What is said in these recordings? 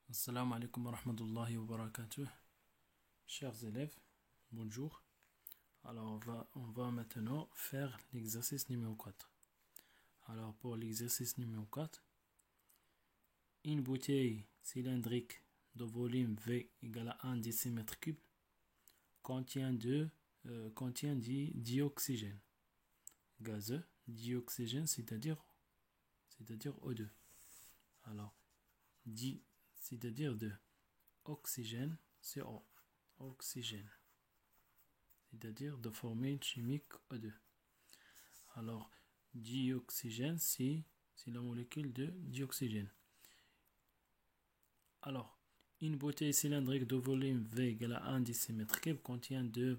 Assalamu alaikum wa rahmatullahi wa barakatuh. Chers élèves, bonjour. Alors on va maintenant faire l'exercice numéro 4. Alors pour l'exercice numéro 4, une bouteille cylindrique de volume V égale à 1 décimètre cube contient du dioxygène gazeux, dioxygène c'est-à-dire O2. Alors, c'est-à-dire de oxygène, CO, oxygène, c'est-à-dire de formule chimique O2. Alors, dioxygène, c'est la molécule de dioxygène. Alors, une bouteille cylindrique de volume V égale à 1 décimètre cube contient du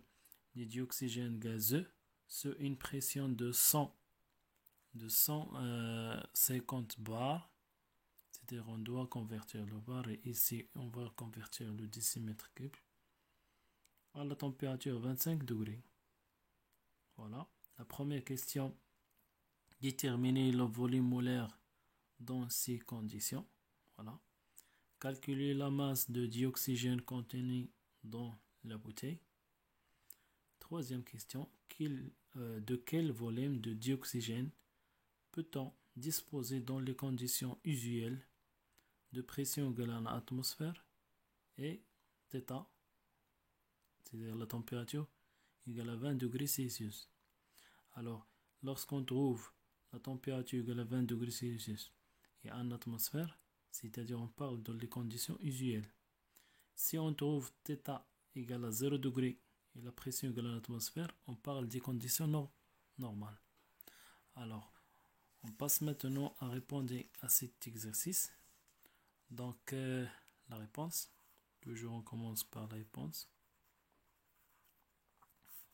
dioxygène gazeux sur une pression de 150 bars. C'est-à-dire on doit convertir le bar et ici on va convertir le décimètre cube à la température 25 degrés. Voilà. La première question, déterminer le volume molaire dans ces conditions. Voilà. Calculer la masse de dioxygène contenue dans la bouteille. Troisième question, de quel volume de dioxygène peut-on disposer dans les conditions usuelles de pression égale à l'atmosphère et θ, c'est-à-dire la température, égale à 20 degrés Celsius. Alors, lorsqu'on trouve la température égale à 20 degrés Celsius et en atmosphère, c'est-à-dire on parle dans les conditions usuelles. Si on trouve θ égale à 0 degré et la pression égale à l'atmosphère, on parle des conditions normales. Alors, on passe maintenant à répondre à cet exercice. Donc, la réponse, toujours on commence par la réponse.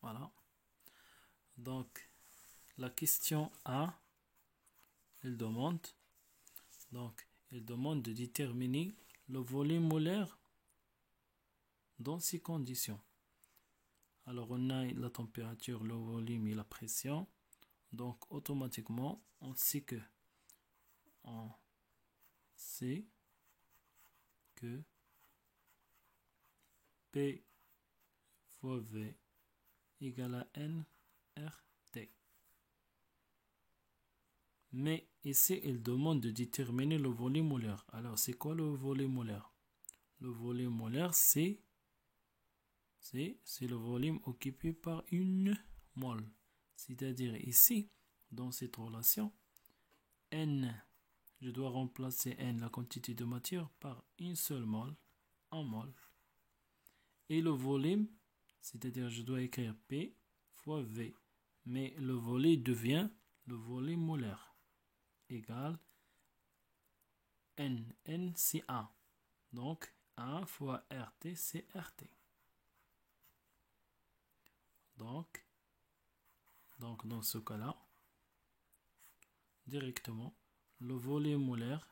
Voilà. Donc, la question A, elle demande de déterminer le volume molaire dans ces conditions. Alors, on a la température, le volume et la pression. Donc, automatiquement, on sait que P fois V égale à nRT. Mais ici, il demande de déterminer le volume molaire. Alors, c'est quoi le volume molaire? Le volume molaire, c'est le volume occupé par une mole. C'est-à-dire ici, dans cette relation, N, je dois remplacer N, la quantité de matière, par une seule mole, un mol. Et le volume, c'est-à-dire je dois écrire P fois V. Mais le volume devient le volume molaire égale N. N, c'est 1. Donc, 1 fois RT, c'est RT. Donc, dans ce cas-là, directement, le volume molaire,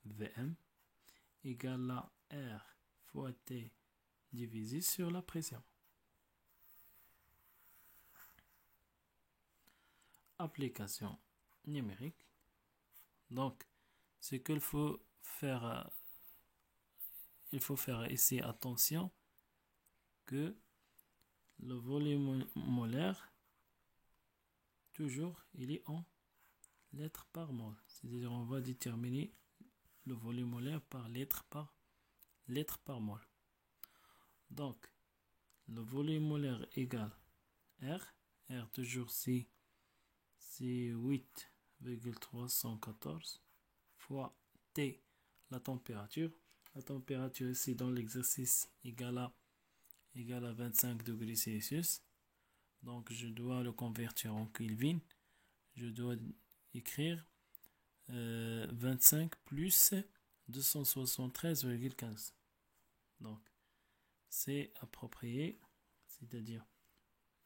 Vm, égale à R fois T divisé sur la pression. Application numérique. Donc, ce qu'il faut faire, ici attention que le volume molaire, toujours, il est en litres par mol. C'est-à-dire, on va déterminer le volume molaire par litre par mol. Donc, le volume molaire égale R. R, toujours, c'est 8,314 fois T, la température. La température ici dans l'exercice égale à 25 degrés Celsius. Donc, je dois le convertir en Kelvin. Je dois écrire 25 plus 273,15. Donc, c'est approprié, c'est-à-dire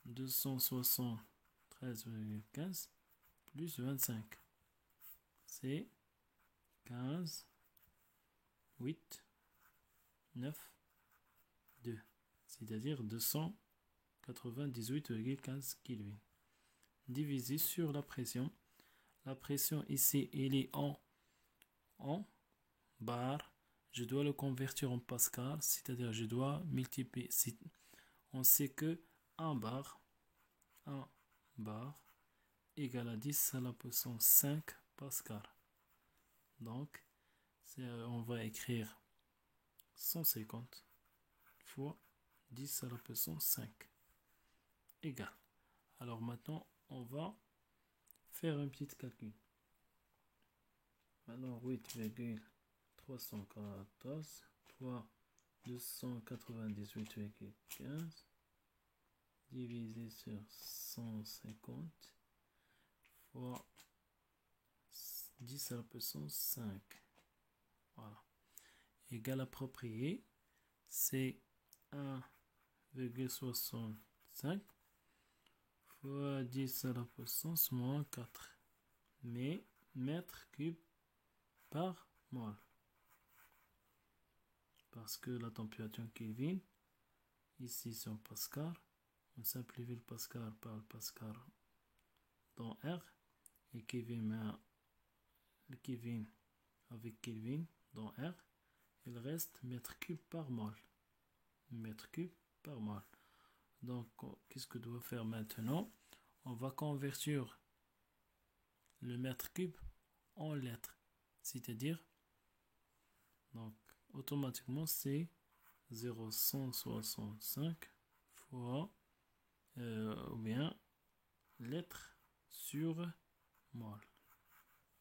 273,15 plus 25. C'est 15, 8, 9, 2. C'est-à-dire 298,15 Kelvin. Divisé sur la pression. La pression ici, elle est en bar, je dois le convertir en Pascal, c'est-à-dire je dois multiplier. On sait que 1 bar égale à 10 à la puissance 5 Pascal. Donc, on va écrire 150 fois 10 à la puissance 5 égale. Alors maintenant, on va faire un petit calcul. Alors 8,314 fois 298,15 divisé sur 150 fois 10 à la puissance 5. Voilà. Égal approprié, c'est 1,65 fois 10 à la puissance moins 4. Mais mètre cube par mol. Parce que la température Kelvin, ici c'est en Pascal, on simplifie le Pascal par le Pascal dans R, et Kelvin avec Kelvin dans R, il reste mètre cube par mol. Mètre cube par mol. Donc, qu'est-ce que doit faire maintenant? On va convertir le mètre cube en lettres. C'est-à-dire, donc, automatiquement, c'est 0,165 fois, ou bien, lettres sur mol.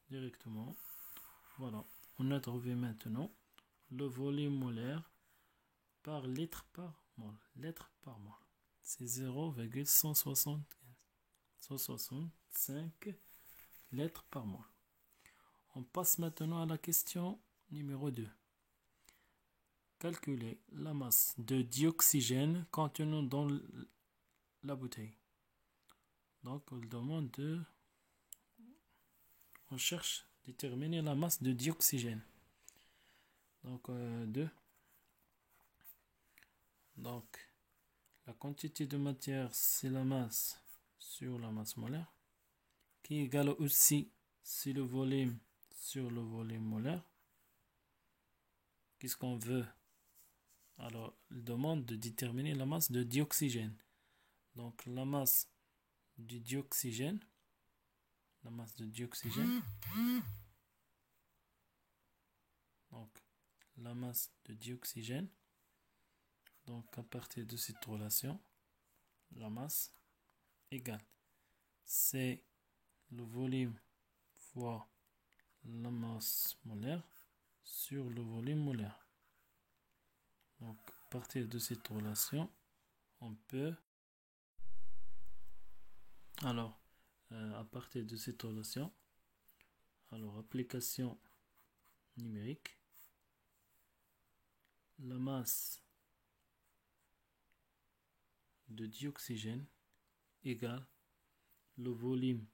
Directement. Voilà. On a trouvé maintenant le volume molaire par litre par mol. Lettre par mol. C'est 0,165 lettres par mol. On passe maintenant à la question numéro 2. Calculer la masse de dioxygène contenue dans la bouteille. Donc, on demande on cherche à déterminer la masse de dioxygène. Donc, 2. Donc, la quantité de matière, c'est la masse sur la masse molaire, qui est égale aussi, c'est le volume sur le volume molaire. Qu'est-ce qu'on veut? Alors, il demande de déterminer la masse de dioxygène. Donc, la masse de dioxygène, donc à partir de cette relation, la masse égale, c'est le volume fois la masse molaire sur le volume molaire. Donc, à partir de cette relation, on peut, alors, à partir de cette relation, alors, application numérique, la masse de dioxygène égale le volume.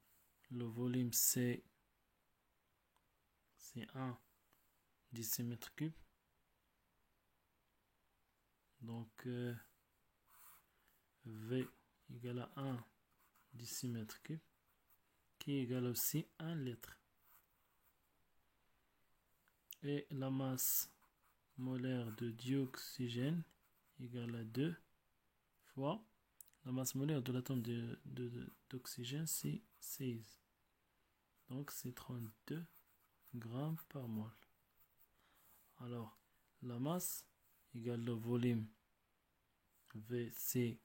Le volume, c'est 1 décimètre cube. Donc, V égale à 1 décimètre cube, qui égale aussi 1 litre. Et la masse molaire de dioxygène égale à 2 fois la masse molaire de l'atome d'oxygène, c'est 16. Donc, c'est 32 grammes par mol. Alors, la masse égale le volume V, c'est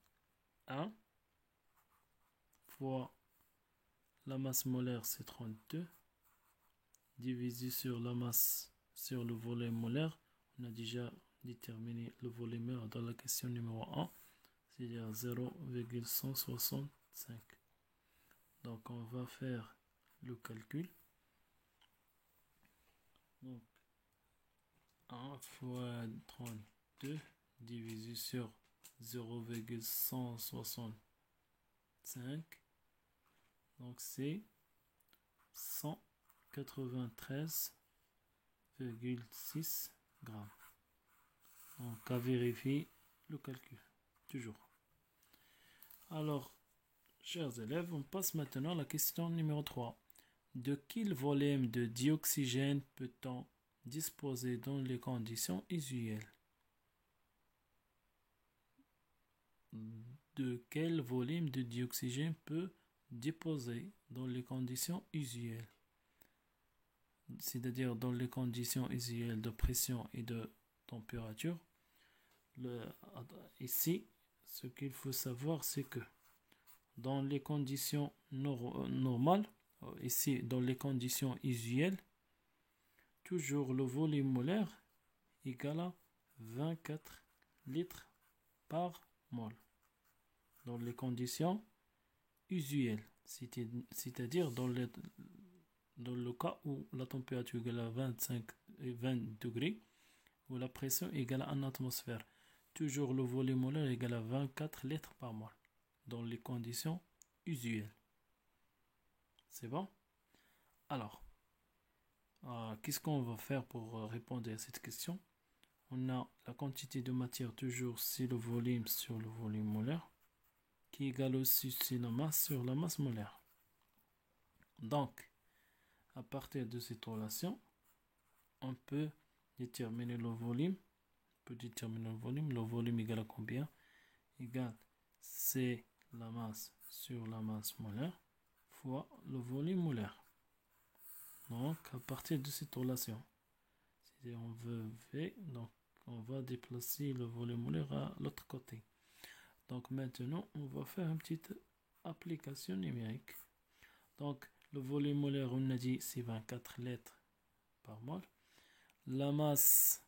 1 fois la masse molaire, c'est 32, divisé sur la masse sur le volume molaire. On a déjà déterminé le volume dans la question numéro 1, c'est-à-dire 0,165. Donc, on va faire le calcul. Donc, 1 fois 32 divisé sur 0,165. Donc, c'est 193,6 grammes. Donc, à vérifier le calcul. Toujours. Alors, chers élèves, on passe maintenant à la question numéro 3. De quel volume de dioxygène peut-on disposé dans les conditions usuelles. De quel volume de dioxygène peut déposer dans les conditions usuelles? C'est-à-dire dans les conditions usuelles de pression et de température. Ici, ce qu'il faut savoir, c'est que dans les conditions normales, ici dans les conditions usuelles, toujours le volume molaire égale à 24 litres par mol. Dans les conditions usuelles, c'est-à-dire dans le cas où la température égale à 25 et 20 degrés, où la pression égale à 1 atmosphère. Toujours le volume molaire égale à 24 litres par mol. Dans les conditions usuelles. C'est bon? Alors, qu'est-ce qu'on va faire pour répondre à cette question? On a la quantité de matière, toujours c'est le volume sur le volume molaire, qui égale aussi c'est la masse sur la masse molaire. Donc, à partir de cette relation, on peut déterminer le volume. Le volume égale à combien? Égale c'est la masse sur la masse molaire fois le volume molaire. Donc, à partir de cette relation, si on veut V, donc on va déplacer le volume molaire à l'autre côté. Donc maintenant, on va faire une petite application numérique. Donc, le volume molaire, on a dit, c'est 24 litres par mol. La masse,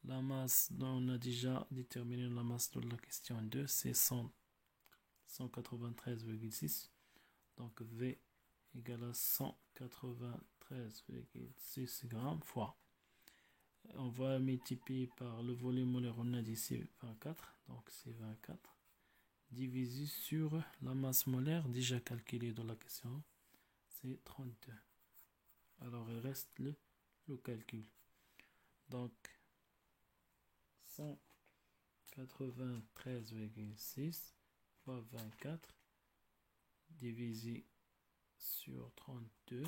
on a déjà déterminé la masse de la question 2, c'est 193,6. Donc, V égale à 193,6 grammes fois. On va multiplier par le volume molaire, on a dit c'est 24, donc c'est 24, divisé sur la masse molaire, déjà calculée dans la question, c'est 32. Alors il reste le calcul. Donc 193,6 fois 24 divisé sur 32,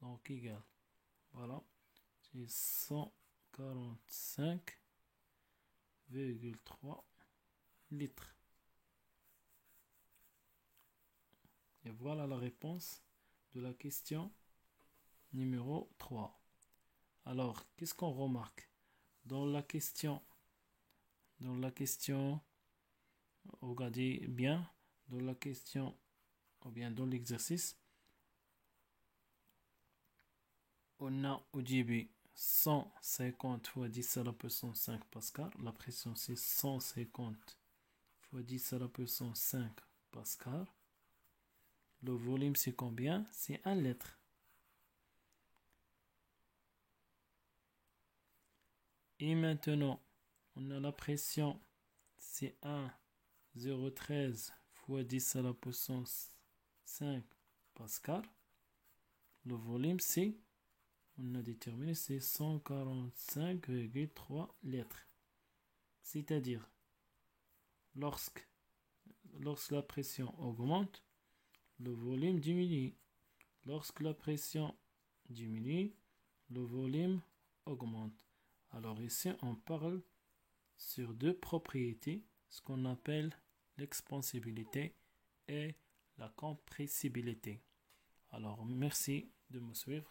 donc égal, voilà, c'est 145,3 litres. Et voilà la réponse de la question numéro 3. Alors, qu'est-ce qu'on remarque? Dans la question, regardez bien, dans la question, ou bien dans l'exercice, on a au début 150 fois 10 à la puissance 5 pascal. La pression, c'est 150 fois 10 à la puissance 5 pascal. Le volume, c'est combien? C'est 1 litre. Et maintenant, on a la pression, c'est 1,013 fois 10 à la puissance 5 pascal. Le volume, c'est, on a déterminé, c'est 145,3 litres. C'est-à-dire, lorsque la pression augmente, le volume diminue. Lorsque la pression diminue, le volume augmente. Alors ici, on parle sur deux propriétés, ce qu'on appelle l'expansibilité et la compressibilité. Alors, merci de me suivre.